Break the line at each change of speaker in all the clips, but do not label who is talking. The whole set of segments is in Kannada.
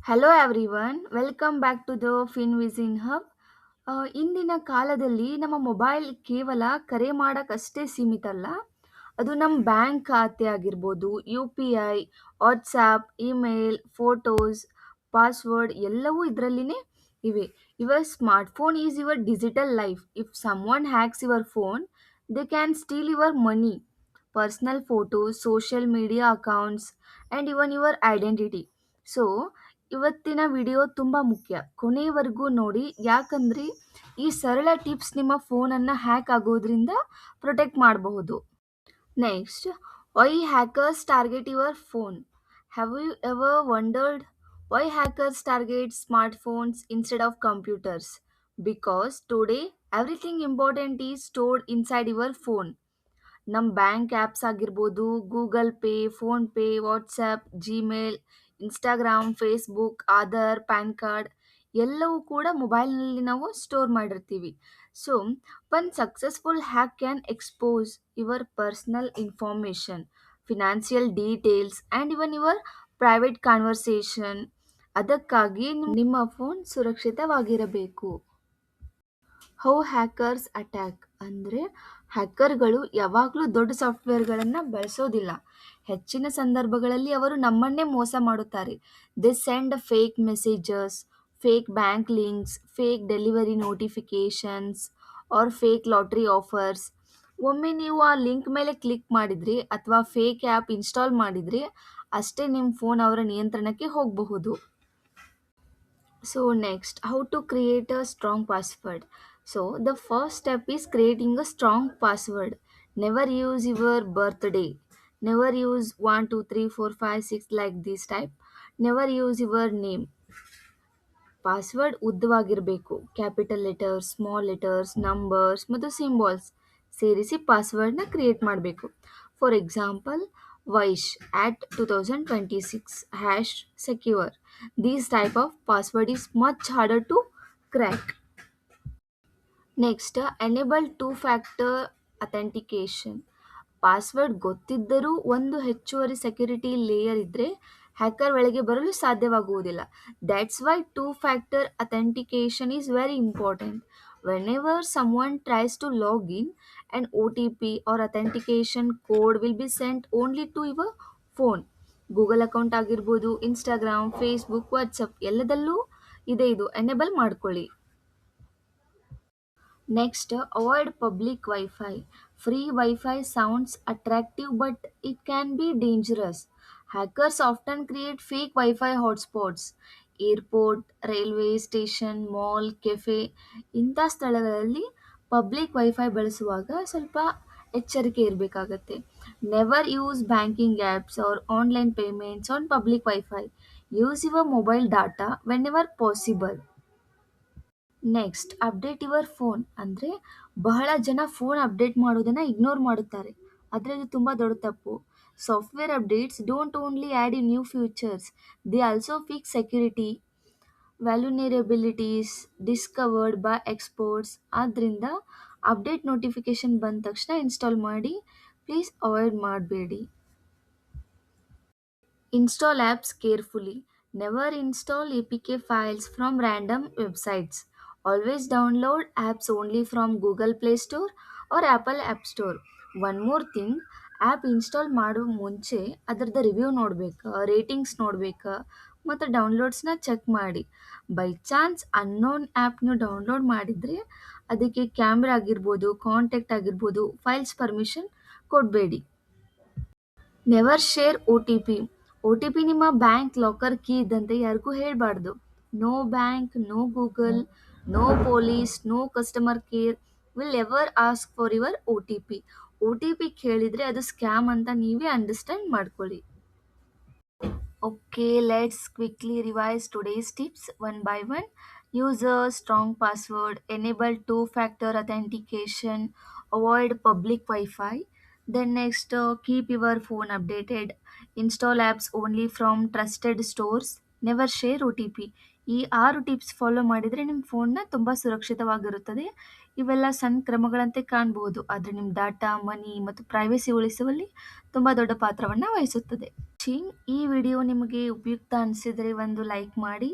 Hello everyone, welcome back to the FinVision Hub. ಇಂದಿನ ಕಾಲದಲ್ಲಿ ನಮ್ಮ ಮೊಬೈಲ್ ಕೇವಲ ಕರೆ ಮಾಡೋಕ್ಕಷ್ಟೇ ಸೀಮಿತ ಅಲ್ಲ. ಅದು ನಮ್ಮ ಬ್ಯಾಂಕ್ ಖಾತೆ ಆಗಿರ್ಬೋದು, U P I, WhatsApp, email, photos, password ಎಲ್ಲವೂ ಇದರಲ್ಲಿನೇ ಇವೆ. Your smartphone is your digital life. If someone hacks your phone, they can steel your money, personal photos, social media accounts and even your identity. So ಇವತ್ತಿನ ವಿಡಿಯೋ ತುಂಬ ಮುಖ್ಯ. ಕೊನೆಯವರೆಗೂ ನೋಡಿ, ಯಾಕಂದ್ರೆ ಈ ಸರಳ ಟಿಪ್ಸ್ ನಿಮ್ಮ ಫೋನನ್ನು ಹ್ಯಾಕ್ ಆಗೋದ್ರಿಂದ ಪ್ರೊಟೆಕ್ಟ್ ಮಾಡಬಹುದು. Next, why hackers target your phone. Have you ever wondered why hackers target smartphones instead of computers? Because today everything important is stored inside your phone. ನಮ್ಮ ಬ್ಯಾಂಕ್ ಆ್ಯಪ್ಸ್ ಆಗಿರ್ಬೋದು, Google Pay, PhonePe, WhatsApp, Gmail, Instagram, Facebook, Aadhaar, PAN card ಎಲ್ಲವೂ ಕೂಡ ಮೊಬೈಲ್ನಲ್ಲಿ ನಾವು ಸ್ಟೋರ್ ಮಾಡಿರ್ತೀವಿ. So one successful hack can expose your personal information, financial details and even your private conversation. ಅದಕ್ಕಾಗಿ ನಿಮ್ಮ ಫೋನ್ ಸುರಕ್ಷಿತವಾಗಿರಬೇಕು. ಹೌ ಹ್ಯಾಕರ್ಸ್ ಅಟ್ಯಾಕ್ ಅಂದರೆ, ಹ್ಯಾಕರ್ಗಳು ಯಾವಾಗಲೂ ದೊಡ್ಡ ಸಾಫ್ಟ್ವೇರ್ಗಳನ್ನು ಬಳಸೋದಿಲ್ಲ. ಹೆಚ್ಚಿನ ಸಂದರ್ಭಗಳಲ್ಲಿ ಅವರು ನಮ್ಮನ್ನೇ ಮೋಸ ಮಾಡುತ್ತಾರೆ. They send fake messages, fake bank links, fake delivery notifications or fake lottery offers. ಒಮ್ಮೆ ನೀವು ಆ ಲಿಂಕ್ ಮೇಲೆ ಕ್ಲಿಕ್ ಮಾಡಿದ್ರಿ ಅಥವಾ ಫೇಕ್ ಆ್ಯಪ್ ಇನ್ಸ್ಟಾಲ್ ಮಾಡಿದ್ರಿ, ಅಷ್ಟೇ ನಿಮ್ಮ ಫೋನ್ ಅವರ ನಿಯಂತ್ರಣಕ್ಕೆ ಹೋಗಬಹುದು. So next, how to create a strong password. So the first step is creating a strong password. Never use your birthday. Never use 1 2 3 4 5 6 like this type. Never use your name. Password ಉದ್ದವಾಗಿರಬೇಕು. Capital letters, small letters, numbers ಮತ್ತು ಸಿಂಬಾಲ್ಸ್ ಸೇರಿಸಿ ಪಾಸ್ವರ್ಡ್ನ ಕ್ರಿಯೇಟ್ ಮಾಡಬೇಕು. For example, Vaish at 2026 hash secure. These type of password is much harder to crack. Next, enable two factor authentication. Password ಗೊತ್ತಿದ್ದರೂ ಒಂದು ಹೆಚ್ಚುವರಿ ಸೆಕ್ಯುರಿಟಿ ಲೇಯರ್ ಇದ್ದರೆ ಹ್ಯಾಕರ್ ಒಳಗೆ ಬರಲು ಸಾಧ್ಯವಾಗುವುದಿಲ್ಲ. That's why two factor authentication is very important. Whenever someone tries to log in, and O T P or authentication code will be sent only to your phone. Google account ಆಗಿರ್ಬೋದು, ಇನ್ಸ್ಟಾಗ್ರಾಮ್, ಫೇಸ್ಬುಕ್, ವಾಟ್ಸಪ್ ಎಲ್ಲದಲ್ಲೂ ಇದೆ. ಇದು ಎನೇಬಲ್ ಮಾಡ್ಕೊಳ್ಳಿ. Next, avoid public Wi-Fi. Free Wi-Fi sounds attractive, but it can be dangerous. Hackers often create fake Wi-Fi hotspots. Airport, railway station, mall, cafe ಇಂಥ ಸ್ಥಳಗಳಲ್ಲಿ ಪಬ್ಲಿಕ್ ವೈಫೈ ಬಳಸುವಾಗ ಸ್ವಲ್ಪ ಎಚ್ಚರಿಕೆ ಇರಬೇಕಾಗತ್ತೆ. Never use banking apps or online payments on public wifi. Use your mobile data whenever possible. Next, update your phone ಅಂದರೆ, ಬಹಳ ಜನ ಫೋನ್ ಅಪ್ಡೇಟ್ ಮಾಡೋದನ್ನು ಇಗ್ನೋರ್ ಮಾಡುತ್ತಾರೆ. ಆದರೆ ಇದು ತುಂಬ ದೊಡ್ಡ ತಪ್ಪು. Software updates don't only add new futures, they also fix security vulnerabilities discovered by experts. ಆದ್ದರಿಂದ ಅಪ್ಡೇಟ್ ನೋಟಿಫಿಕೇಶನ್ ಬಂದ ತಕ್ಷಣ ಇನ್ಸ್ಟಾಲ್ ಮಾಡಿ, ಪ್ಲೀಸ್ ಅವಾಯ್ಡ್ ಮಾಡಬೇಡಿ. Install apps carefully. Never install APK files from random websites. Always download apps only from Google Play Store or Apple App Store. One more thing, app install ಮಾಡೋ ಮುಂಚೆ ಅದರದ್ದು ರಿವ್ಯೂ ನೋಡಬೇಕು, ರೇಟಿಂಗ್ಸ್ ನೋಡಬೇಕು ಮತ್ತು ಡೌನ್ಲೋಡ್ಸ್ನ ಚೆಕ್ ಮಾಡಿ. ಬೈ ಚಾನ್ಸ್ ಅನ್ನೋನ್ ಆ್ಯಪ್ ನೀವು ಡೌನ್ಲೋಡ್ ಮಾಡಿದರೆ ಅದಕ್ಕೆ ಕ್ಯಾಮ್ರಾ ಆಗಿರ್ಬೋದು, ಕಾಂಟ್ಯಾಕ್ಟ್ ಆಗಿರ್ಬೋದು, ಫೈಲ್ಸ್ ಪರ್ಮಿಷನ್ ಕೊಡಬೇಡಿ. Never share O T P. O T P ನಿಮ್ಮ ಬ್ಯಾಂಕ್ ಲಾಕರ್ ಕೀ ಇದ್ದಂತೆ ಯಾರಿಗೂ ಹೇಳಬಾರ್ದು. No bank, no Google, no police, no customer care will ever ask for your O T P. O T P ಕೇಳಿದರೆ ಅದು ಸ್ಕ್ಯಾಮ್ ಅಂತ ನೀವೇ ಅಂಡರ್ಸ್ಟ್ಯಾಂಡ್ ಮಾಡ್ಕೊಳ್ಳಿ. Okay, let's quickly revise today's tips one by one. Use a strong password, enable two-factor authentication, avoid public Wi-Fi. Then next, keep your phone updated. Install apps only from trusted stores. Never share OTP. ಈ 6 ಟಿಪ್ಸ್ ಫಾಲೋ ಮಾಡಿದರೆ ನಿಮ್ಮ ಫೋನ್ನ ತುಂಬ ಸುರಕ್ಷಿತವಾಗಿರುತ್ತದೆ. ಇವೆಲ್ಲ ಸಣ್ಣ ಕ್ರಮಗಳಂತೆ ಕಾಣಬಹುದು, ಆದರೆ ನಿಮ್ಮ ಡಾಟಾ, ಮನಿ ಮತ್ತು ಪ್ರೈವಸಿ ಉಳಿಸುವಲ್ಲಿ ತುಂಬ ದೊಡ್ಡ ಪಾತ್ರವನ್ನು ವಹಿಸುತ್ತದೆ. ಈ ವಿಡಿಯೋ ನಿಮಗೆ ಉಪಯುಕ್ತ ಅನಿಸಿದರೆ ಒಂದು ಲೈಕ್ ಮಾಡಿ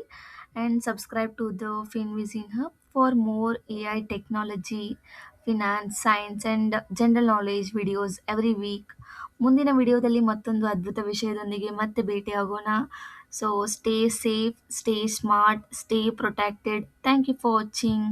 and subscribe to the Finvision hub for more AI technology, finance, science and general knowledge videos every week. ಮುಂದಿನ ವಿಡಿಯೋದಲ್ಲಿ ಮತ್ತೊಂದು ಅದ್ಭುತ ವಿಷಯದೊಂದಿಗೆ ಮತ್ತೆ ಭೇಟಿಯಾಗೋಣ. So stay safe, stay smart, stay protected. Thank you for watching.